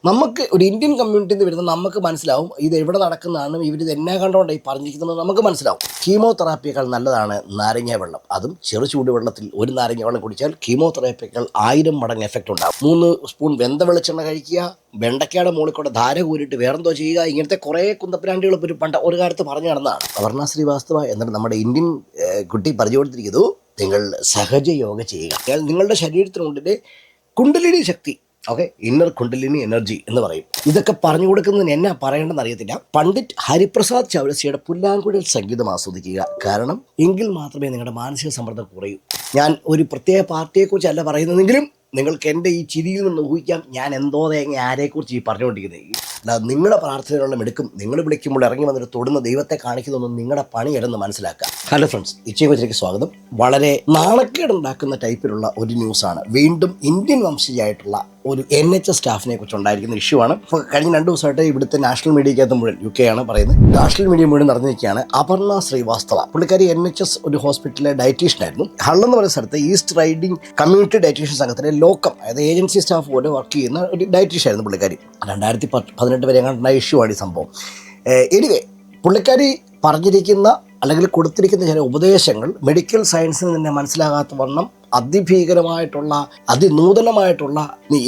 നമുക്ക് ഒരു ഇന്ത്യൻ കമ്മ്യൂണിറ്റിയിൽ നിന്ന് വരുന്ന നമുക്ക് മനസ്സിലാവും ഇത് എവിടെ നടക്കുന്നതാണ്, ഇവരിത് എന്നെ കണ്ടുകൊണ്ടായി പറഞ്ഞിരിക്കുന്നത് നമുക്ക് മനസ്സിലാവും. കീമോതെറാപ്പിയേക്കാൾ നല്ലതാണ് നാരങ്ങ വെള്ളം. അതും ചെറു ചൂടുവെള്ളത്തിൽ ഒരു നാരങ്ങ വെള്ളം കുടിച്ചാൽ കീമോതെറാപ്പിയേക്കാൾ 1000 മടങ്ങ് എഫക്റ്റ് ഉണ്ടാകും. 3 സ്പൂൺ വെന്ത വെളിച്ചെണ്ണ കഴിക്കുക, വെണ്ടയ്ക്കയുടെ മുകളിൽ കൂടെ ധാര കൂരിട്ട് വേറെന്തോ ചെയ്യുക. ഇങ്ങനത്തെ കുറേ കുന്തപ്പരാണ്ടികൾ ഒരു കാലത്ത് പറഞ്ഞു നടന്നതാണ്. അപർണ ശ്രീവാസ്തവ എന്നിട്ട് നമ്മുടെ ഇന്ത്യൻ കുട്ടി പറഞ്ഞു കൊടുത്തിരിക്കുന്നു, നിങ്ങൾ സഹജ യോഗ ചെയ്യുക. നിങ്ങളുടെ ശരീരത്തിനുള്ളിലെ കുണ്ടലിനി ശക്തി, ഇന്നർ കുണ്ടലിനി എനർജി എന്ന് പറയും. ഇതൊക്കെ പറഞ്ഞു കൊടുക്കുന്നതിന് എന്നാ പറയേണ്ടെന്ന് അറിയത്തില്ല. പണ്ഡിറ്റ് ഹരിപ്രസാദ് ചൗരസിയുടെ പുല്ലാങ്കുഴൽ സംഗീതം ആസ്വദിക്കുക. കാരണം എങ്കിൽ മാത്രമേ നിങ്ങളുടെ മാനസിക സമ്മർദ്ദം കുറയൂ. ഞാൻ ഒരു പ്രത്യേക പാർട്ടിയെക്കുറിച്ചല്ല പറയുന്നതെങ്കിലും നിങ്ങൾക്ക് എൻ്റെ ഈ ചിരിയിൽ നിന്ന് ഊഹിക്കാം ഞാൻ എന്തോ തേങ്ങ ആരെക്കുറിച്ച് ഈ പറഞ്ഞുകൊണ്ടിരിക്കുന്നത്. അല്ലാതെ നിങ്ങളുടെ പ്രാർത്ഥനകളും എടുക്കും. നിങ്ങൾ വിളിക്കുമ്പോൾ ഇറങ്ങി വന്നിട്ട് തൊടുന്ന ദൈവത്തെ കാണിക്കുന്നതൊന്നും നിങ്ങളുടെ പണിയല്ലെന്ന് മനസ്സിലാക്കുക. ഹലോ ഫ്രണ്ട്സ്, ഇച്ചേക്കൊച്ചിലേക്ക് സ്വാഗതം. വളരെ നാണക്കേടുണ്ടാക്കുന്ന ടൈപ്പിലുള്ള ഒരു ന്യൂസാണ്. വീണ്ടും ഇന്ത്യൻ വംശജയായിട്ടുള്ള ഒരു NHS സ്റ്റാഫിനെ കുറിച്ച് ഉണ്ടായിരിക്കുന്ന ഇഷ്യൂ ആണ്. ഇപ്പോൾ കഴിഞ്ഞ 2 ദിവസമായിട്ട് ഇവിടുത്തെ നാഷണൽ മീഡിയക്കകത്ത് മുഴുവൻ UK ആണ് പറയുന്നത്. നാഷണൽ മീഡിയ മുഴുവൻ നടന്നിരിക്കുകയാണ്. അപർണ ശ്രീവാസ്തവ പുള്ളിക്കാരി NHS ഒരു ഹോസ്പിറ്റലിലെ ഡയറ്റീഷ്യൻ ആയിരുന്നു. ഹള്ളം എന്ന് പറയുന്ന സ്ഥലത്ത് ഈസ്റ്റ് റൈഡിംഗ് കമ്മ്യൂണിറ്റി ഡയറ്റീഷ്യൻ സംഘത്തിലെ ലോക്കം, അതായത് ഏജൻസി സ്റ്റാഫ് പോലെ വർക്ക് ചെയ്യുന്ന ഒരു ഡയറ്റീഷ്യൻ ആയിരുന്നു പുള്ളിക്കാരി. 2018 വരെ കണ്ട ഇഷ്യൂ ആണ് ഈ സംഭവം. എനിവേ, പുള്ളിക്കാരി പറഞ്ഞിരിക്കുന്ന അല്ലെങ്കിൽ കൊടുത്തിരിക്കുന്ന ചില ഉപദേശങ്ങൾ മെഡിക്കൽ സയൻസിന് തന്നെ മനസ്സിലാകാത്ത വണ്ണം അതിഭീകരമായിട്ടുള്ള അതിനൂതനമായിട്ടുള്ള,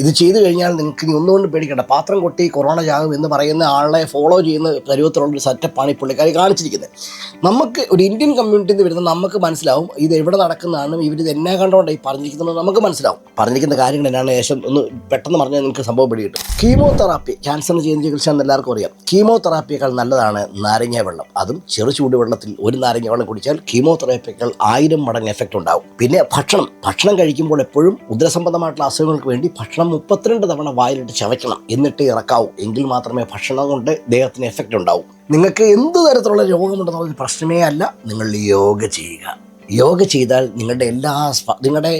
ഇത് ചെയ്തു കഴിഞ്ഞാൽ നിങ്ങൾക്ക് ഇനി ഒന്നുകൊണ്ട് പേടിക്കേണ്ട, പാത്രം കൊട്ടി കൊറോണ ചാകും എന്ന് പറയുന്ന ആളെ ഫോളോ ചെയ്യുന്ന പരുവത്തിലുള്ളൊരു സെറ്റപ്പാണ് ഈ പുള്ളിക്കാരി കാണിച്ചിരിക്കുന്നത്. നമുക്ക് ഒരു ഇന്ത്യൻ കമ്മ്യൂണിറ്റിയിൽ നിന്ന് വരുന്ന നമുക്ക് മനസ്സിലാവും ഇത് എവിടെ നടക്കുന്നതാണ്, ഇവരിത് എന്നെ കണ്ടുകൊണ്ടായി പറഞ്ഞിരിക്കുന്നത് നമുക്ക് മനസ്സിലാവും. പറഞ്ഞിരിക്കുന്ന കാര്യങ്ങൾ എന്നാണ് ശേഷം ഒന്ന് പെട്ടെന്ന് പറഞ്ഞാൽ നിങ്ങൾക്ക് സംഭവം പിടികിട്ടും. കീമോതെറാപ്പി, ക്യാൻസറിന് ചെയ്യുന്ന ചികിത്സ എന്ന് എല്ലാവർക്കും അറിയാം. കീമോതെറാപ്പിയേക്കാൾ നല്ലതാണ് നാരങ്ങ വെള്ളം. അതും ചെറു ചൂടുവെള്ളത്തിൽ ഒരു നാരങ്ങ വെള്ളം കുടിച്ചാൽ കീമോതെറാപ്പിയേക്കാൾ 1000 മടങ്ങ് എഫക്റ്റ് ഉണ്ടാവും. പിന്നെ ഭക്ഷണം കഴിക്കുമ്പോൾ എപ്പോഴും ഉദരസംബന്ധമായിട്ടുള്ള അസുഖങ്ങൾക്ക് വേണ്ടി ഭക്ഷണം 32 തവണ വായിലിട്ട് ചവയ്ക്കണം, എന്നിട്ട് ഇറക്കാവൂ. എങ്കിൽ മാത്രമേ ഭക്ഷണം കൊണ്ട് ദേഹത്തിന് എഫക്റ്റ് ഉണ്ടാവൂ. നിങ്ങൾക്ക് എന്ത് തരത്തിലുള്ള രോഗമുണ്ടെന്നുള്ളത് പ്രശ്നമേ അല്ല. നിങ്ങൾ യോഗ ചെയ്യുക. യോഗ ചെയ്താൽ നിങ്ങളുടെ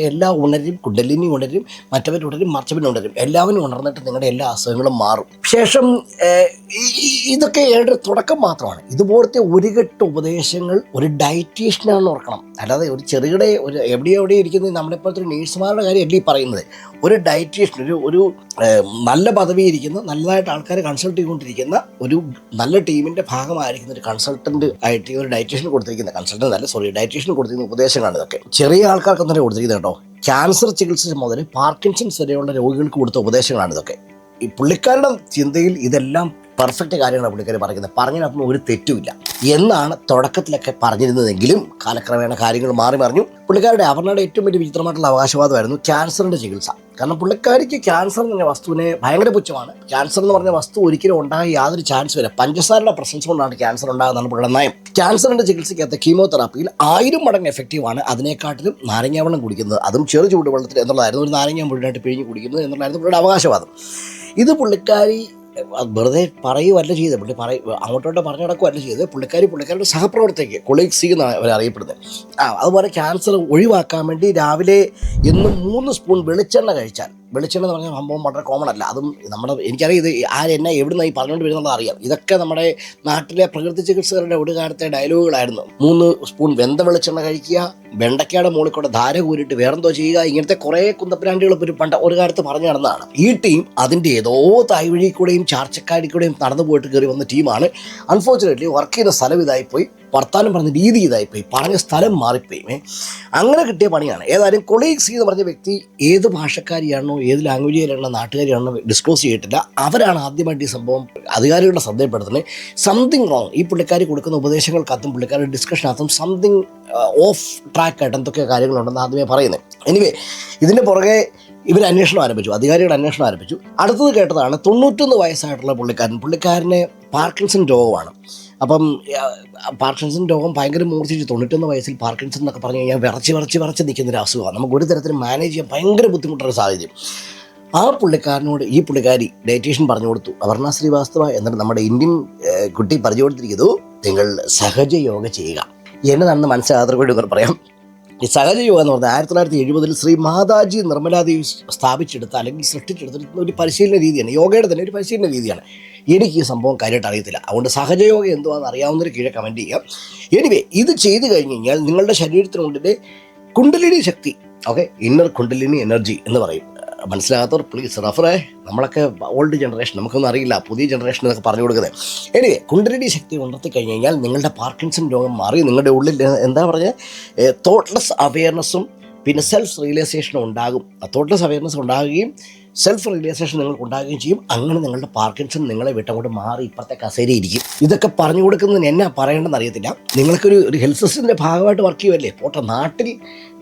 എല്ലാ ഉണരും, കുണ്ടലിനി ഉണരും, മറ്റവരുണരും, മറിച്ചവനും ഉണരും. എല്ലാവരും ഉണർന്നിട്ട് നിങ്ങളുടെ എല്ലാ അസുഖങ്ങളും മാറും. ശേഷം ഇതൊക്കെ ഏറെ തുടക്കം മാത്രമാണ്. ഇതുപോലത്തെ ഒരു കെട്ട് ഉപദേശങ്ങൾ ഒരു ഡയറ്റീഷ്യനാണെന്ന് ഓർക്കണം. അല്ലാതെ ഒരു ചെറുകിടെ ഒരു എവിടെ ഇരിക്കുന്നത് നമ്മളെപ്പോലത്തെ ഒരു നേഴ്സുമാരുടെ കാര്യമല്ല ഈ പറയുന്നത്. ഒരു ഡയറ്റീഷ്യൻ, ഒരു നല്ല പദവി ഇരിക്കുന്ന, നല്ലതായിട്ട് ആൾക്കാരെ കൺസൾട്ട് ചെയ്തുകൊണ്ടിരിക്കുന്ന ഒരു നല്ല ടീമിൻ്റെ ഭാഗമായിരിക്കുന്ന ഒരു കൺസൾട്ടൻ്റ് ആയിട്ട് ഒരു ഡയറ്റീഷ്യന് കൊടുത്തിരിക്കുന്ന ഡയറ്റീഷ്യന് കൊടുത്തിരിക്കുന്ന ഉപദേശങ്ങളാണ് ഇതൊക്കെ. ചെറിയ ആൾക്കാർക്കൊന്നും തന്നെ കൊടുത്തിരിക്കുന്നത് കേട്ടോ. ക്യാൻസർ ചികിത്സ മുതൽ പാർക്കിൻസൺസ് വരെയുള്ള രോഗികൾക്ക് കൊടുത്ത ഉപദേശങ്ങളാണ് ഇതൊക്കെ. ഈ പുള്ളിക്കാരുടെ ചിന്തയിൽ ഇതെല്ലാം പെർഫെക്റ്റ് കാര്യങ്ങളാണ് പുള്ളിക്കാർ പറയുന്നത്. പറഞ്ഞതിനകത്തൊന്നും ഒരു തെറ്റുമില്ല എന്നാണ് തുടക്കത്തിലൊക്കെ പറഞ്ഞിരുന്നതെങ്കിലും കാലക്രമേണ കാര്യങ്ങൾ മാറി മറിഞ്ഞു. അപർണയുടെ ഏറ്റവും വലിയ വിചിത്രമായിട്ടുള്ള അവകാശവാദമായിരുന്നു ക്യാൻസറിൻ്റെ ചികിത്സ. കാരണം പുള്ളിക്കാരിക്ക് ക്യാൻസർ എന്ന് പറഞ്ഞ വസ്തുവിനെ ഭയങ്കര പുച്ഛമാണ്. ക്യാൻസർ എന്ന് പറഞ്ഞ വസ്തു ഒരിക്കലും ഉണ്ടാകാൻ യാതൊരു ചാൻസ് വരെ, പഞ്ചസാരയുടെ പ്രസൻസ് കൊണ്ടാണ് ക്യാൻസർ ഉണ്ടാകുന്നതാണ് പുള്ളിയുടെ നയം. ക്യാൻസറിൻ്റെ ചികിത്സയ്ക്കകത്ത് കീമോതെറാപ്പിയിൽ 1000 മടങ്ങ് എഫക്റ്റീവാണ് അതിനെക്കാട്ടിലും നാരങ്ങ വെള്ളം കുടിക്കുന്നത്, അതും ചെറു ചൂടുവെള്ളത്തിൽ എന്നുള്ളതായിരുന്നു. ഒരു നാരങ്ങ മുഴുവനായിട്ട് പിഴിഞ്ഞ് കുടിക്കുന്നത് എന്നുള്ളതായിരുന്നു പുള്ളിയുടെ അവകാശവാദം. ഇത് പുള്ളിക്കാരി വെറുതെ പറയുകയല്ല ചെയ്തത്, അങ്ങോട്ടോട്ട് പറഞ്ഞു നടക്കുകയല്ല ചെയ്തത്. പുള്ളിക്കാരുടെ സഹപ്രവർത്തകയ്ക്ക് കൊളീഗ്സ് എന്നാണ് അവർ അറിയപ്പെടുന്നത്. അതുപോലെ ക്യാൻസർ ഒഴിവാക്കാൻ വേണ്ടി രാവിലെ എന്നും 3 സ്പൂൺ വെളിച്ചെണ്ണ കഴിച്ചാൽ, വെളിച്ചെണ്ണ എന്ന് പറഞ്ഞാൽ സംഭവം വളരെ കോമൺ അല്ല. അതും എനിക്കറിയാം ഇത് ആരെന്നെ എവിടുന്ന് ഈ പറഞ്ഞുകൊണ്ട് വരുന്നുള്ളത് അറിയാം. ഇതൊക്കെ നമ്മുടെ നാട്ടിലെ പ്രകൃതി ചികിത്സകരുടെ ഒരു കാലത്തെ ഡയലോഗുകളായിരുന്നു. 3 സ്പൂൺ വെന്ത വെളിച്ചെണ്ണ കഴിക്കുക, വെണ്ടയ്ക്കയുടെ മുകളിൽ കൂടെ ധാര കൂരിട്ട് വേറെന്തോ ചെയ്യുക. ഇങ്ങനത്തെ കുറേ കുന്തപ്പരാണ്ടികൾ ഒരു കാലത്ത് പറഞ്ഞു നടന്നതാണ്. ഈ ടീം അതിൻ്റെ ഏതോ തായ് വഴി കൂടെയും ചാർച്ചക്കാരി കൂടെയും നടന്നു പോയിട്ട് കയറി വന്ന ടീമാണ്. അൺഫോർച്ചുനേറ്റ്ലി വർക്ക് ചെയ്യുന്ന സ്ഥലം ഇതായിപ്പോയി, വർത്താനം പറഞ്ഞ രീതി ഇതായിപ്പോയി, പറഞ്ഞ സ്ഥലം മാറിപ്പോയി. അങ്ങനെ കിട്ടിയ പണിയാണ്. ഏതായാലും കൊളീഗ്സ് എന്ന് പറഞ്ഞ വ്യക്തി ഏത് ഭാഷക്കാരിയാണോ ഏത് ലാംഗ്വേജിലുള്ള നാട്ടുകാരിയാണോ ഡിസ്ക്ലോസ് ചെയ്തിട്ടില്ല. അവരാണ് ആദ്യമായിട്ട് ഈ സംഭവം അധികാരികളുടെ ശ്രദ്ധയപ്പെടുത്തുന്നത്. സംതിങ് റോങ്, ഈ പുള്ളിക്കാരി കൊടുക്കുന്ന ഉപദേശങ്ങൾക്കകത്തും പുള്ളിക്കാരുടെ ഡിസ്കഷനകത്തും സംതിങ് ഓഫ് ട്രാക്കായിട്ട് എന്തൊക്കെ കാര്യങ്ങളുണ്ടെന്ന് ആദ്യമേ പറയുന്നത്. എനിവേ, ഇതിൻ്റെ പുറകെ ഇവർ അന്വേഷണം ആരംഭിച്ചു, അധികാരികൾ അന്വേഷണം ആരംഭിച്ചു. അടുത്തത് കേട്ടതാണ് 91 വയസ്സായിട്ടുള്ള പുള്ളിക്കാരന് പാർക്കിൻസൺ രോഗമാണ്. അപ്പം പാർക്കിൻസൺ രോഗം ഭയങ്കര മൂർച്ഛിച്ചു. 91 വയസ്സിൽ പാർക്കിൻസൺ എന്നൊക്കെ പറഞ്ഞു കഴിഞ്ഞാൽ വിറച്ച് നിൽക്കുന്നൊരു അസുഖമാണ്. നമുക്ക് ഒരു തരത്തിലും മാനേജ് ചെയ്യാൻ ഭയങ്കര ബുദ്ധിമുട്ടുള്ള സാഹചര്യം. ആ പുള്ളിക്കാരനോട് ഈ പുള്ളിക്കാരി ഡയറ്റീഷ്യൻ പറഞ്ഞു കൊടുത്തു, അപർണ ശ്രീവാസ്തവ എന്നിട്ട് നമ്മുടെ ഇന്ത്യൻ കുട്ടി പറഞ്ഞു കൊടുത്തിരിക്കുന്നു, നിങ്ങൾ സഹജ യോഗ ചെയ്യുക. എന്നതാണെന്ന് മനസ്സിലാകാത്തവർക്ക് വേണ്ടി ഒന്ന് പറയാം. ഈ സഹജ യോഗ എന്ന് പറഞ്ഞാൽ 1970 ശ്രീ മാതാജി നിർമ്മലാദേവി സ്ഥാപിച്ചെടുത്ത അല്ലെങ്കിൽ സൃഷ്ടിച്ചെടുത്ത ഒരു പരിശീലന രീതിയാണ്. യോഗയുടെ തന്നെ ഒരു പരിശീലന രീതിയാണ്. എനിക്ക് ഈ സംഭവം കാര്യമായിട്ട് അറിയത്തില്ല. അതുകൊണ്ട് സഹജയോഗ എന്തുവാന്ന് അറിയാവുന്നവർ കീഴെ കമൻറ്റ് ചെയ്യാം. എനിവേ, ഇത് ചെയ്ത് കഴിഞ്ഞ് കഴിഞ്ഞാൽ നിങ്ങളുടെ ശരീരത്തിനുള്ളിലെ കുണ്ടലിനി ശക്തി, ഇന്നർ കുണ്ടലിനി എനർജി എന്ന് പറയും, മനസ്സിലാകാത്തവർ പ്ലീസ് റഫറേ. നമ്മളൊക്കെ ഓൾഡ് ജനറേഷൻ, നമുക്കൊന്നും അറിയില്ല പുതിയ ജനറേഷൻ എന്നൊക്കെ പറഞ്ഞു കൊടുക്കുന്നത്. എനിവേ, കുണ്ടലിനി ശക്തി ഉണർത്തി കഴിഞ്ഞ് കഴിഞ്ഞാൽ നിങ്ങളുടെ പാർക്കിൻസൺ രോഗം മാറി നിങ്ങളുടെ ഉള്ളിൽ എന്താ പറയുക, തോട്ട്ലെസ് അവെയർനെസ്സും പിന്നെ സെൽഫ് റിയലൈസേഷനും ഉണ്ടാകും. തോട്ട്ലെസ് അവെയർനെസ് ഉണ്ടാകുകയും സെൽഫ് റിയലൈസേഷൻ നിങ്ങൾക്ക് ഉണ്ടാകുകയും ചെയ്യും. അങ്ങനെ നിങ്ങളുടെ പാർക്കിൻസൺ നിങ്ങളെ വിട്ടങ്ങോട്ട് മാറി ഇപ്പുറത്തെ കസേരയിരിക്കും. ഇതൊക്കെ പറഞ്ഞു കൊടുക്കുന്നതിന് എന്നാ പറയേണ്ടെന്ന് അറിയത്തില്ല. നിങ്ങൾക്കൊരു ഹെൽത്ത് സിസ്റ്റത്തിൻ്റെ ഭാഗമായിട്ട് വർക്ക് ചെയ്യുമല്ലേ, പോട്ടെ.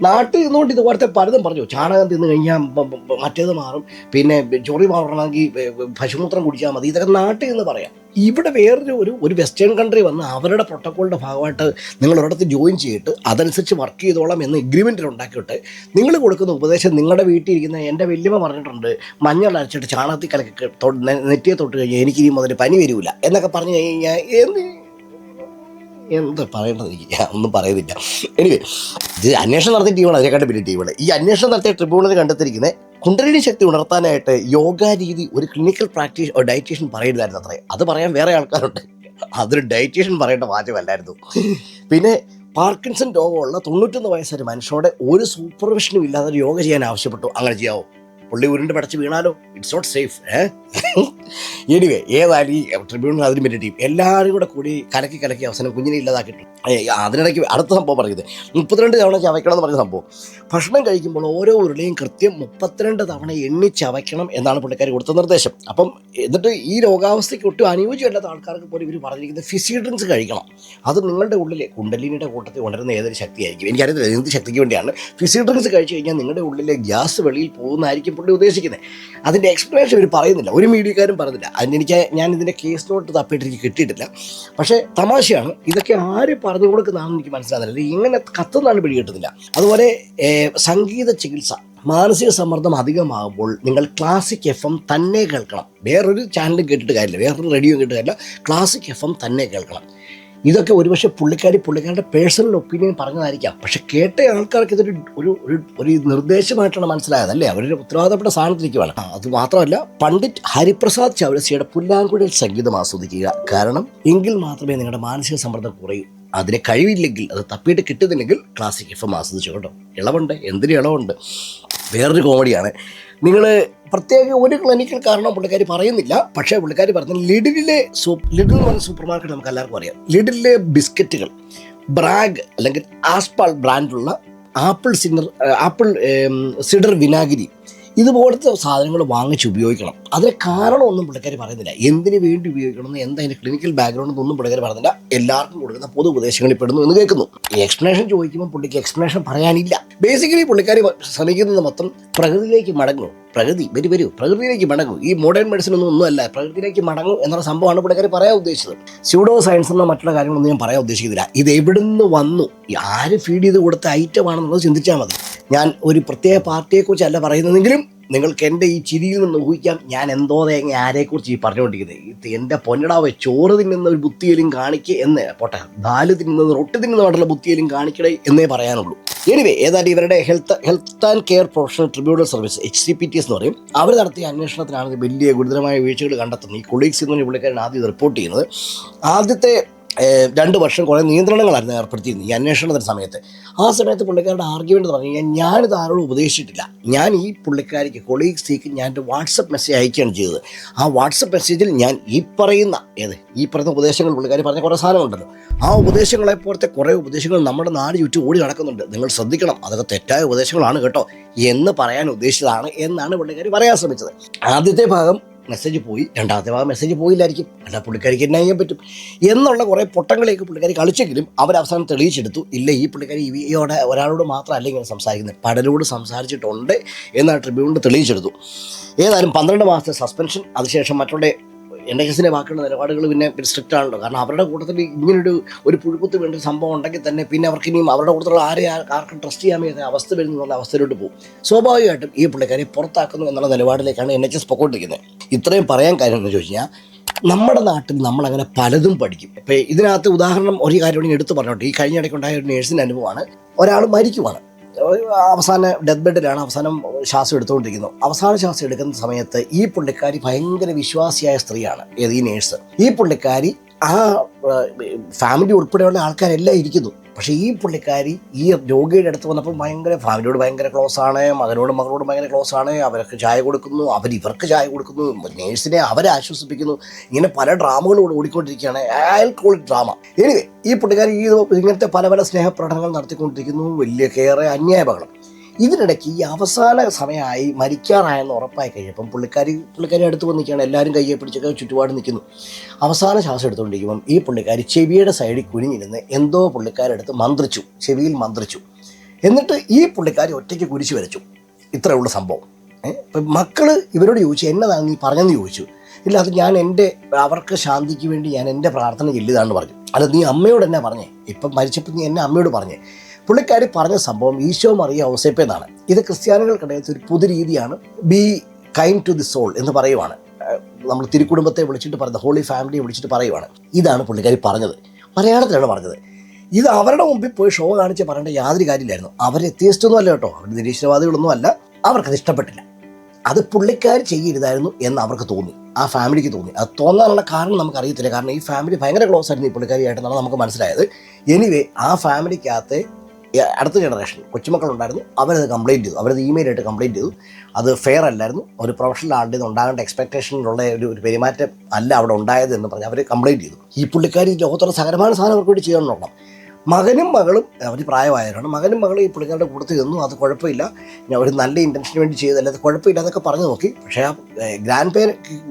നാട്ടിൽ നിന്നുകൊണ്ട് ഇതുപോലത്തെ പലതും പറഞ്ഞു. ചാണകം തിന്ന് കഴിഞ്ഞാൽ മറ്റേത് മാറും, പിന്നെ ചൊറി മാറണമെങ്കിൽ പശുമൂത്രം കുടിച്ചാൽ മതി, ഇതൊക്കെ നാട്ടിൽ നിന്ന് പറയാം. ഇവിടെ വേറൊരു വെസ്റ്റേൺ കൺട്രി വന്ന് അവരുടെ പ്രോട്ടോക്കോളിൻ്റെ ഭാഗമായിട്ട് നിങ്ങൾ ഒരിടത്ത് ജോയിൻ ചെയ്തിട്ട് അതനുസരിച്ച് വർക്ക് ചെയ്തോളാം എന്ന് എഗ്രിമെൻറ്റിൽ ഉണ്ടാക്കിയിട്ട് നിങ്ങൾ കൊടുക്കുന്ന ഉപദേശം നിങ്ങളുടെ വീട്ടിൽ ഇരിക്കുന്ന എൻ്റെ വല്യമ്മ പറഞ്ഞിട്ടുണ്ട്, മഞ്ഞൾ അരച്ചിട്ട് ചാണകത്തിൽ കലക്കി നെറ്റിയെ തൊട്ട് കഴിഞ്ഞാൽ എനിക്ക് ഇനി മുതൽ പനി വരില്ല എന്നൊക്കെ പറഞ്ഞു കഴിഞ്ഞാൽ എന്ത് പറയേണ്ടത്, എനിക്ക് ഒന്നും പറയുന്നില്ല. എനിവേ, ഇത് അന്വേഷണം നടത്തിയ ടീമാണ്, അതിനെക്കാട്ട് വലിയ ടീമാണ്. ഈ അന്വേഷണം നടത്തിയ ട്രിബ്യൂണലിൽ കണ്ടെത്തിയിരിക്കുന്നത് കുണ്ടലിനി ശക്തി ഉണർത്താനായിട്ട് യോഗ രീതി ഒരു ക്ലിനിക്കൽ ഡയറ്റീഷ്യൻ പറയരുതായിരുന്നു അത്രേ. അത് പറയാൻ വേറെ ആൾക്കാരുണ്ട്, അതൊരു ഡയറ്റീഷ്യൻ പറയേണ്ട വാചകമല്ലായിരുന്നു. പിന്നെ പാർക്കിൻസൺ രോഗമുള്ള 91 വയസ്സൊരു മനുഷ്യനോട് ഒരു സൂപ്പർവിഷനും ഇല്ലാതെ യോഗ ചെയ്യാൻ ആവശ്യപ്പെട്ടു. അങ്ങനെ ചെയ്യാവോ? പുള്ളി ഉരുണ്ട് പടച്ച് വീണാലോ? It's not safe. എനിവേ, ഏതായാലും ഈ ട്രിബ്യൂണൽ അതിന് പറ്റിയ ടീം എല്ലാവരും കൂടി കലക്കി അവസാനം കുഞ്ഞിനെ ഇല്ലാതാക്കിയിട്ടു. അതിനിടയ്ക്ക് അടുത്ത സംഭവം പറയുന്നത് 32 തവണ ചവയ്ക്കണം എന്ന് പറഞ്ഞ സംഭവം. ഭക്ഷണം കഴിക്കുമ്പോൾ ഓരോ ഉരുളയും കൃത്യം 32 തവണ എണ്ണി ചവയ്ക്കണം എന്നാണ് പുള്ളിക്കാർ കൊടുത്ത നിർദ്ദേശം. അപ്പം എന്നിട്ട് ഈ രോഗാവസ്ഥയ്ക്ക് ഒട്ടും അനുയോജ്യമല്ലാത്ത ആൾക്കാർക്ക് പോലും ഇവർ പറഞ്ഞിരിക്കുന്നത് ഫിസി ഡ്രിങ്ക്സ് കഴിക്കണം. അത് നിങ്ങളുടെ ഉള്ളിലെ കുണ്ടലിനിയുടെ കൂട്ടത്തിൽ ഉണരുന്ന ഏതൊരു ശക്തിയായിരിക്കും, എനിക്കറിയത്തില്ല എന്ത് ശക്തിക്ക് വേണ്ടിയാണ്. ഫിസി ഡ്രിങ്ക്സ് കഴിച്ചു കഴിഞ്ഞാൽ നിങ്ങളുടെ ഉള്ളിലെ ഗ്യാസ് വെളിയിൽ പോകുന്നതായിരിക്കും പുള്ളി ഉദ്ദേശിക്കുന്നത്. അതിൻ്റെ എക്സ്പ്ലനേഷൻ ഇവർ പറയുന്നില്ല, ഒരു മീഡിയക്കാരും പറഞ്ഞില്ല. ഞാൻ ഇതിൻ്റെ കേസ് നോട്ട് തപ്പിയിട്ട് എനിക്ക് കിട്ടിയിട്ടില്ല. പക്ഷേ തമാശയാണ്, ഇതൊക്കെ ആര് പറഞ്ഞു കൊടുക്കുന്നതാണെന്ന് എനിക്ക് മനസ്സിലാകുന്നില്ല. ഇങ്ങനെ കത്തുന്നതാണ് പിടികിട്ടുന്നില്ല. അതുപോലെ സംഗീത ചികിത്സ, മാനസിക സമ്മർദ്ദം അധികമാകുമ്പോൾ നിങ്ങൾ ക്ലാസിക് FM തന്നെ കേൾക്കണം. വേറൊരു ചാനലും കേട്ടിട്ട് കാര്യമില്ല, വേറൊരു റേഡിയോ കേട്ടിട്ട് കാര്യമില്ല, ക്ലാസിക് FM തന്നെ കേൾക്കണം. ഇതൊക്കെ ഒരുപക്ഷെ പുള്ളിക്കാരുടെ പേഴ്സണൽ ഒപ്പീനിയൻ പറഞ്ഞതായിരിക്കാം. പക്ഷെ കേട്ട ആൾക്കാർക്ക് ഇതൊരു ഒരു നിർദ്ദേശമായിട്ടാണ് മനസ്സിലായത്, അല്ലേ? അവരുടെ ഉത്തരവാദപ്പെട്ട സ്ഥാനത്തിരിക്കുവാണ്. അത് മാത്രമല്ല, പണ്ഡിറ്റ് ഹരിപ്രസാദ് ചൗരസിയുടെ പുല്ലാങ്കുഴൽ സംഗീതം ആസ്വദിക്കുക. കാരണം എങ്കിൽ മാത്രമേ നിങ്ങളുടെ മാനസിക സമ്മർദ്ദം കുറയൂ. അതിന് കഴിവില്ലെങ്കിൽ, അത് തപ്പിയിട്ട് കിട്ടുന്നില്ലെങ്കിൽ ക്ലാസിക് FM ആസ്വദിച്ചു കേട്ടോ. ഇളവുണ്ട്, എന്തിനും ഇളവുണ്ട്. വേറൊരു കോമഡിയാണ്, നിങ്ങൾ പ്രത്യേക ഒരു ക്ലിനിക്കൽ കാരണം പുള്ളിക്കാർ പറയുന്നില്ല. പക്ഷേ പുള്ളിക്കാർ പറഞ്ഞത് ലിഡിൽ എന്ന് പറഞ്ഞ സൂപ്പർ മാർക്കറ്റ് നമുക്ക് എല്ലാവർക്കും അറിയാം. ലിഡിലെ ബിസ്ക്കറ്റുകൾ ബ്രാഗ് അല്ലെങ്കിൽ ആസ്പാൾ ബ്രാൻഡുള്ള ആപ്പിൾ സിഡർ വിനാഗിരി ഇതുപോലത്തെ സാധനങ്ങൾ വാങ്ങിച്ച് ഉപയോഗിക്കണം. അതിന് കാരണമൊന്നും പുള്ളിക്കാർ പറയുന്നില്ല, എന്തിനു വേണ്ടി ഉപയോഗിക്കണമെന്ന്, എന്താ അതിൻ്റെ ക്ലിനിക്കൽ ബാക്ക്ഗ്രൗണ്ട് ഒന്നും പുള്ളിക്കാർ പറയുന്നില്ല. എല്ലാവർക്കും കൊടുക്കുന്ന പൊതു ഉപദേശങ്ങളിൽ പെടുന്നു എന്ന് കേൾക്കുന്നു. എക്സ്പ്ലനേഷൻ ചോദിക്കുമ്പോൾ പുള്ളിക്ക് എക്സ്പ്ലനേഷൻ പറയാനില്ല. ബേസിക്കലി പുള്ളിക്കാർ ശ്രമിക്കുന്നത് മൊത്തം പ്രകൃതിയിലേക്ക് മടങ്ങും, പ്രകൃതിയിലേക്ക് മടങ്ങും. ഈ മോഡേൺ മെഡിസിൻ ഒന്നുമല്ല, പ്രകൃതിയിലേക്ക് മടങ്ങും എന്നുള്ള സംഭവമാണ് പുള്ളിക്കാർ പറയാൻ ഉദ്ദേശിച്ചത്. സ്യൂഡോ സയൻസ് എന്നോ മറ്റുള്ള കാര്യങ്ങളൊന്നും ഞാൻ പറയാൻ ഉദ്ദേശിക്കുന്നില്ല. ഇത് എവിടുന്ന് വന്നു, ആര് ഫീഡ് ചെയ്ത് കൊടുത്ത ഐറ്റം ആണെന്നുള്ളത് ചിന്തിച്ചാൽ മതി. ഞാൻ ഒരു പ്രത്യേക പാർട്ടിയെക്കുറിച്ചല്ല പറയുന്നതെങ്കിലും നിങ്ങൾക്ക് എൻ്റെ ഈ ചിരിയിൽ നിന്ന് ഊഹിക്കാം ഞാൻ എന്തോ ആരെക്കുറിച്ച് ഈ പറഞ്ഞുകൊണ്ടിരിക്കുന്നത്. എൻ്റെ പൊന്നടാവെ, ചോറ് തിന്നുന്ന ഒരു ബുദ്ധിയിലും കാണിക്കുക എന്ന് പോട്ടെ, ദാല് തിന്നുന്നത് റൊട്ടി തിന്നുന്നതായിട്ടുള്ള ബുദ്ധിയിലും കാണിക്കണേ എന്നേ പറയാനുള്ളൂ. എനിവേ, ഏതായാലും ഇവരുടെ health and care professional tribunal service HCPTS എന്ന് പറയും, അവർ നടത്തിയ അന്വേഷണത്തിലാണ് വലിയ ഗുരുതരമായ വീഴ്ചകൾ കണ്ടെത്തുന്നത്. ഈ കൊളീഗ്സ് എന്ന് പുള്ളിക്കാരൻ ആദ്യം റിപ്പോർട്ട് ചെയ്യുന്നത്. ആദ്യത്തെ 2 വർഷം കുറേ നിയന്ത്രണങ്ങളായിരുന്നു ഏർപ്പെടുത്തിയിരുന്നത് ഈ അന്വേഷണത്തിൻ്റെ സമയത്ത്. ആ സമയത്ത് പുള്ളിക്കാരുടെ ആർഗ്യുമെൻ്റ് പറഞ്ഞു കഴിഞ്ഞാൽ, ഞാനിത് ആരോടും ഉപദേശിച്ചിട്ടില്ല, ഞാൻ ഈ പുള്ളിക്കാരിക്ക് കൊളീഗ്സിലേക്ക് ഞാൻ എൻ്റെ വാട്സപ്പ് മെസ്സേജ് അയക്കുകയാണ് ചെയ്തത്. ആ വാട്സപ്പ് മെസ്സേജിൽ ഞാൻ ഈ പറയുന്ന ഉപദേശങ്ങൾ പുള്ളിക്കാരി പറഞ്ഞ കുറേ സാധനങ്ങളുണ്ടല്ലോ, ആ ഉപദേശങ്ങളെപ്പോലത്തെ കുറേ ഉപദേശങ്ങൾ നമ്മുടെ നാട് ചുറ്റും ഓടി നടക്കുന്നുണ്ട്, നിങ്ങൾ ശ്രദ്ധിക്കണം, അതൊക്കെ തെറ്റായ ഉപദേശങ്ങളാണ് കേട്ടോ എന്ന് പറയാൻ ഉദ്ദേശിച്ചതാണ് എന്നാണ് പുള്ളിക്കാരി പറയാൻ ശ്രമിച്ചത്. ആദ്യത്തെ ഭാഗം മെസ്സേജ് പോയി, രണ്ടാമത്തെ ഭാഗം മെസ്സേജ് പോയില്ലായിരിക്കും, അല്ല പുള്ളിക്കാരിക്ക് എന്നാ ചെയ്യാൻ പറ്റും എന്നുള്ള കുറേ പൊട്ടങ്ങളിലേക്ക് പുള്ളിക്കാരി കളിച്ചെങ്കിലും അവരവസാനം തെളിയിച്ചെടുത്തു, ഇല്ല ഈ പുള്ളിക്കാരി ഇവയോടെ ഒരാളോട് മാത്രമല്ല ഇങ്ങനെ സംസാരിക്കുന്നത്, പലരോട് സംസാരിച്ചിട്ടുണ്ട് എന്നാണ് ട്രിബ്യൂണൽ തെളിയിച്ചെടുത്തു. ഏതായാലും 12 മാസത്തെ സസ്പെൻഷൻ, അതിനുശേഷം മറ്റുള്ള NHSന്റെ ബാക്കിയുള്ള നിലപാടുകൾ പിന്നെ സ്ട്രിക്റ്റ് ആണല്ലോ. കാരണം അവരുടെ കൂട്ടത്തിൽ ഇങ്ങനൊരു പുഴുക്കുത്ത് വേണ്ട സംഭവം ഉണ്ടെങ്കിൽ തന്നെ പിന്നെ അവർക്ക് ഇനിയും അവരുടെ കൂട്ടത്തിലുള്ള ആർക്കും ട്രസ്റ്റ് ചെയ്യാൻ വേണ്ടി അവസ്ഥ വരുന്നുള്ള അവസ്ഥയിലോട്ട് പോകും. സ്വാഭാവികമായിട്ടും ഈ പുള്ളിക്കാരെ പുറത്താക്കുന്നു എന്നുള്ള നിലപാടിലേക്കാണ് NHS പൊക്കോണ്ടിരിക്കുന്നത്. ഇത്രയും പറയാൻ കാര്യം എന്ന് ചോദിച്ചു കഴിഞ്ഞാൽ, നമ്മുടെ നാട്ടിൽ നമ്മളങ്ങനെ പലതും പഠിക്കും. ഇപ്പോൾ ഇതിനകത്ത് ഉദാഹരണം ഒരു കാര്യം എടുത്ത് പറഞ്ഞോട്ടെ. ഈ കഴിഞ്ഞ ഇടയ്ക്കുണ്ടായ ഒരു നേഴ്സിൻ്റെ അനുഭവമാണ്. ഒരാൾ മരിക്കുവാണ്, അവസാന ഡെത്ത് ബെഡിലാണ്, അവസാനം ശ്വാസം എടുത്തുകൊണ്ടിരിക്കുന്നു. അവസാന ശ്വാസം എടുക്കുന്ന സമയത്ത് ഈ പുള്ളിക്കാരി ഭയങ്കര വിശ്വാസിയായ സ്ത്രീയാണ്, ഈ നേഴ്സ്. ഈ പുള്ളിക്കാരി ആ ഫാമിലി ഉൾപ്പെടെയുള്ള ആൾക്കാരെല്ലാം ഇരിക്കുന്നു. പക്ഷേ ഈ പുള്ളിക്കാരി ഈ രോഗിയുടെ അടുത്ത് വന്നപ്പോൾ ഫാമിലിയോട് ഭയങ്കര ക്ലോസ് ആണ്, മകനോടും മകളോടും ഭയങ്കര ക്ലോസ് ആണ്. അവർക്ക് ചായ കൊടുക്കുന്നു, ഇവർക്ക് ചായ കൊടുക്കുന്നു, നേഴ്സിനെ അവരെ ആശ്വസിപ്പിക്കുന്നു. ഇങ്ങനെ പല ഡ്രാമകളും ഓടിക്കൊണ്ടിരിക്കുകയാണ്. Alcohol drama. എനിവേ ഈ പുള്ളിക്കാരി ഇങ്ങനത്തെ പല പല സ്നേഹപ്രകടനങ്ങൾ നടത്തിക്കൊണ്ടിരിക്കുന്നു. വലിയ കെയറ്, അന്യായബഹളം. ഇതിനിടയ്ക്ക് ഈ അവസാന സമയമായി മരിക്കാറായെന്ന് ഉറപ്പായി കഴിഞ്ഞപ്പം പുള്ളിക്കാരി അടുത്ത് വന്ന് നിൽക്കുകയാണ്. എല്ലാവരും കയ്യെ പിടിച്ചൊക്കെ ചുറ്റുപാട് നിൽക്കുന്നു. അവസാന ശ്വാസം എടുത്തുകൊണ്ടിരിക്കുമ്പം ഈ പുള്ളിക്കാരി ചെവിയുടെ സൈഡിൽ കുനിഞ്ഞിരുന്ന് എന്തോ പുള്ളിക്കാരെടുത്ത് മന്ത്രിച്ചു, ചെവിയിൽ മന്ത്രിച്ചു. എന്നിട്ട് ഈ പുള്ളിക്കാരി ഒറ്റയ്ക്ക് കുരിശ് വരച്ചു. ഇത്രയുള്ള സംഭവം. ഇപ്പം മക്കൾ ഇവരോട് ചോദിച്ചു, എന്നതാണ് നീ പറഞ്ഞെന്ന് ചോദിച്ചു. ഇല്ല, അത് ഞാൻ അവർക്ക് ശാന്തിക്ക് വേണ്ടി ഞാൻ എൻ്റെ പ്രാർത്ഥന ചെല്ലിയതാണെന്ന് പറഞ്ഞു. അല്ല, നീ അമ്മയോട് എന്നെ പറഞ്ഞേ, ഇപ്പം മരിച്ചപ്പോൾ നീ എന്നെ അമ്മയോട് പറഞ്ഞേ. പുള്ളിക്കാരി പറഞ്ഞ സംഭവം ഈശോ മറിയ ഔസേപ്പ് എന്നാണ്. ഇത് ക്രിസ്ത്യാനികൾക്കിടയിൽ ഒരു പുതു രീതിയാണ്. Be kind to the soul എന്ന് പറയുവാണ്. നമ്മൾ തിരുക്കുടുംബത്തെ വിളിച്ചിട്ട് പറയുന്നത്, ഹോളി ഫാമിലിയെ വിളിച്ചിട്ട് പറയുവാണ്. ഇതാണ് പുള്ളിക്കാരി പറഞ്ഞത്. മലയാളത്തിലാണ് പറഞ്ഞത്. ഇത് അവരുടെ മുമ്പിൽ പോയി ഷോ കാണിച്ച് പറയേണ്ട യാതൊരു കാര്യമില്ലായിരുന്നു. അവർ എത്തിയിസ്റ്റൊന്നും അല്ല കേട്ടോ, അവർ നിരീശ്വരവാദികളൊന്നും അല്ല. അവർക്കത് ഇഷ്ടപ്പെട്ടില്ല. അത് പുള്ളിക്കാരി ചെയ്യരുതായിരുന്നു എന്ന് അവർക്ക് തോന്നി, ആ ഫാമിലിക്ക് തോന്നി. അത് തോന്നാനുള്ള കാരണം നമുക്കറിയത്തില്ല. കാരണം ഈ ഫാമിലി ഭയങ്കര ക്ലോസ് ആയിരുന്നു ഈ പുള്ളിക്കാരിയായിട്ടെന്നാണ് നമുക്ക് മനസ്സിലായത്. എനിവേ ആ ഫാമിലിക്കകത്ത് അടുത്ത ജനറേഷൻ കൊച്ചുമക്കളുണ്ടായിരുന്നു. അവരത് കംപ്ലയിൻറ്റ് ചെയ്തു. അവരത് ഇമെയിലായിട്ട് കംപ്ലയിൻറ്റ് ചെയ്തു. അത് ഫെയർ അല്ലായിരുന്നു. ഒരു പ്രൊഫഷണൽ ആളുടെ ഉണ്ടാകേണ്ട എക്സ്പെക്ടേഷനിലുള്ള ഒരു പെരുമാറ്റം അല്ല അവിടെ ഉണ്ടായത് എന്ന് പറഞ്ഞ് അവർ കംപ്ലയിൻറ്റ് ചെയ്തു. ഈ പുള്ളിക്കാരി ലോകത്തുള്ള സകലമായ സാധനം അവർക്ക് വേണ്ടി ചെയ്യാൻ നോക്കണം. മകനും മകളും അവർ പ്രായമായവരാണ്. മകനും മകളും ഈ പുള്ളിക്കാരുടെ കൂട്ടത്തിൽ നിന്നു. അത് കുഴപ്പമില്ല, ഞാൻ ഒരു നല്ല ഇൻറ്റൻഷന് വേണ്ടി ചെയ്തല്ല, അത് കുഴപ്പമില്ല എന്നൊക്കെ പറഞ്ഞു നോക്കി. പക്ഷേ ആ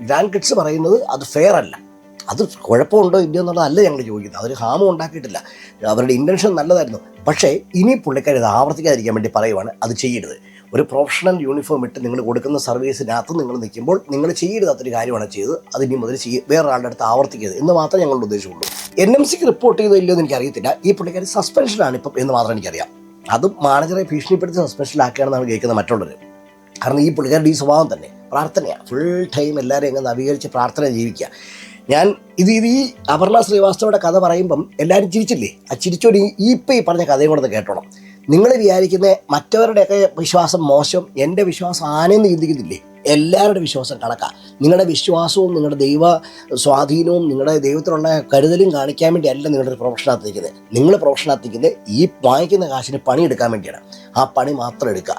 ഗ്രാൻഡ് കിഡ്സ് പറയുന്നത് അത് ഫെയർ അല്ല. അത് കുഴപ്പമുണ്ടോ ഇല്ലയോ എന്നുള്ളതല്ല ഞങ്ങൾ ചോദിക്കുന്നത്. അതൊരു ഹാമം ഉണ്ടാക്കിയിട്ടില്ല. അവരുടെ ഇൻറ്റൻഷൻ നല്ലതായിരുന്നു. പക്ഷേ ഇനി പുള്ളിക്കാർ ഇത് ആവർത്തിക്കാതിരിക്കാൻ വേണ്ടി പറയുവാണ്, അത് ചെയ്യരുത്. ഒരു പ്രൊഫഷണൽ യൂണിഫോം ഇട്ട് നിങ്ങൾ കൊടുക്കുന്ന സർവീസിനകത്ത് നിങ്ങൾ നിൽക്കുമ്പോൾ നിങ്ങൾ ചെയ്യരുതാത്തൊരു കാര്യമാണ് ചെയ്തത്. അത് ഇനി മുതൽ വേറൊരാളുടെ അടുത്ത് ആവർത്തിക്കരുത് എന്ന് മാത്രമേ ഞങ്ങളുടെ ഉദ്ദേശമുള്ളൂ. NMCക്ക് റിപ്പോർട്ട് ചെയ്തോ ഇല്ലയോ എന്ന് എനിക്കറിയത്തില്ല. ഈ പുള്ളിക്കാരി സസ്പെൻഷനാണ് ഇപ്പം എന്ന് മാത്രം എനിക്കറിയാം. അതും മാനേജറെ ഭീഷണിപ്പെടുത്തി സസ്പെൻഷനിലാക്കുകയാണെന്നാണ് കേൾക്കുന്നത് മറ്റുള്ളവർ. കാരണം ഈ പുള്ളിക്കാരുടെ ഈ സ്വഭാവം തന്നെ പ്രാർത്ഥനയാണ്. ഫുൾ ടൈം എല്ലാവരും അങ്ങ് നവീകരിച്ച് പ്രാർത്ഥന ജീവിക്കുക. ഞാൻ ഈ അപർണ ശ്രീവാസ്തവയുടെ കഥ പറയുമ്പം എല്ലാവരും ചിരിച്ചില്ലേ? ആ ചിരിച്ചോടി ഈ പറഞ്ഞ കഥയും കൂടെ കേട്ടോണം. നിങ്ങൾ വിചാരിക്കുന്ന മറ്റവരുടെയൊക്കെ വിശ്വാസം മോശം, എൻ്റെ വിശ്വാസം ആനെന്ന് ചിന്തിക്കുന്നില്ലേ? എല്ലാവരുടെ വിശ്വാസം കണക്കാണ്. നിങ്ങളുടെ വിശ്വാസവും നിങ്ങളുടെ ദൈവ സ്വാധീനവും നിങ്ങളുടെ ദൈവത്തിലുള്ള കരുതലും കാണിക്കാൻ വേണ്ടിയല്ല നിങ്ങളുടെ പ്രൊഫഷനകത്ത് നിൽക്കുന്നത്. നിങ്ങൾ പ്രൊഫഷനകത്ത് നിൽക്കുന്നത് ഈ വാങ്ങിക്കുന്ന കാശിന് പണിയെടുക്കാൻ വേണ്ടിയാണ്. ആ പണി മാത്രം എടുക്കുക.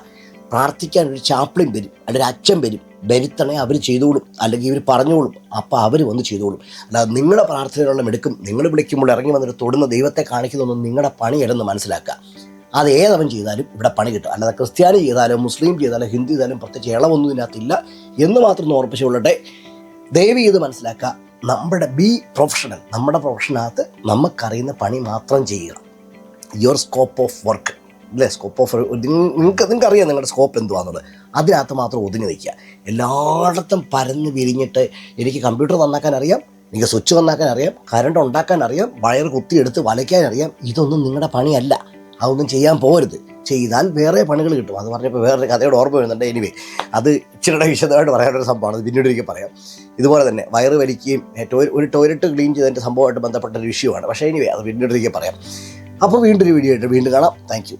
പ്രാർത്ഥിക്കാൻ ഒരു ചാപ്ലിൻ വരും, അല്ലെങ്കിൽ ഒരു അച്ഛൻ വരും, വരുത്തണേ അവർ ചെയ്തോളും, അല്ലെങ്കിൽ ഇവർ പറഞ്ഞോളും, അപ്പോൾ അവർ വന്ന് ചെയ്തോളും. അല്ലാതെ നിങ്ങളുടെ പ്രാർത്ഥനയുള്ള എടുക്കും. നിങ്ങൾ വിളിക്കുമ്പോൾ ഇറങ്ങി വന്നിട്ട് തൊടുന്ന ദൈവത്തെ കാണിക്കുന്നതൊന്നും നിങ്ങളുടെ പണിയല്ലെന്ന് മനസ്സിലാക്കുക. അത് ഏതവൻ ചെയ്താലും ഇവിടെ പണി കിട്ടും. അല്ലാതെ ക്രിസ്ത്യാനി ചെയ്താലും മുസ്ലിം ചെയ്താലും ഹിന്ദു ചെയ്താലും പ്രത്യേകിച്ച് ഇളവൊന്നും ഇതിനകത്തില്ല എന്ന് മാത്രം ഒന്ന് ഓർപ്പിച്ചുകൊള്ളട്ടെ. ദയവ് ചെയ്ത് മനസ്സിലാക്കുക, നമ്മുടെ പ്രൊഫഷണൽ, നമ്മുടെ പ്രൊഫഷനകത്ത് നമുക്കറിയുന്ന പണി മാത്രം ചെയ്യുക. യുവർ സ്കോപ്പ് ഓഫ് വർക്ക് അല്ലേ, സ്കോപ്പ് ഓഫ് നിങ്ങൾക്കറിയാം നിങ്ങളുടെ സ്കോപ്പ് എന്തുവാന്നുള്ളത്. അതിനകത്ത് മാത്രം ഒതുങ്ങി നിൽക്കുക. എല്ലായിടത്തും പരന്ന് വിരിഞ്ഞിട്ട് എനിക്ക് കമ്പ്യൂട്ടർ നന്നാക്കാൻ അറിയാം, എനിക്ക് സ്വിച്ച് നന്നാക്കാൻ അറിയാം, കറണ്ട് ഉണ്ടാക്കാൻ അറിയാം, വയർ കുത്തിയെടുത്ത് വലയ്ക്കാൻ അറിയാം, ഇതൊന്നും നിങ്ങളുടെ പണിയല്ല. അതൊന്നും ചെയ്യാൻ പോകരുത്. ചെയ്താൽ വേറെ പണികൾ കിട്ടും. അത് പറഞ്ഞപ്പോൾ വേറൊരു കഥയോട് ഓർമ്മ വരുന്നുണ്ട്. എനിവേ അത് ഇച്ചിരി വിശദമായിട്ട് പറയാനൊരു സംഭവമാണ്. അത് പിന്നീട് ഒരിക്കൽ പറയാം. ഇതുപോലെ തന്നെ വയറ് വലിക്കുകയും ഒരു ടോയ്ലറ്റ് ക്ലീൻ ചെയ്തതിൻ്റെ സംഭവമായിട്ട് ബന്ധപ്പെട്ട ഒരു വിഷയമാണ്. പക്ഷേ എനിവേ അത് പിന്നീട് ഒരിക്കൽ പറയാം. അപ്പോൾ വീണ്ടും ഒരു വീഡിയോ ആയിട്ട് വീണ്ടും കാണാം. Thank you.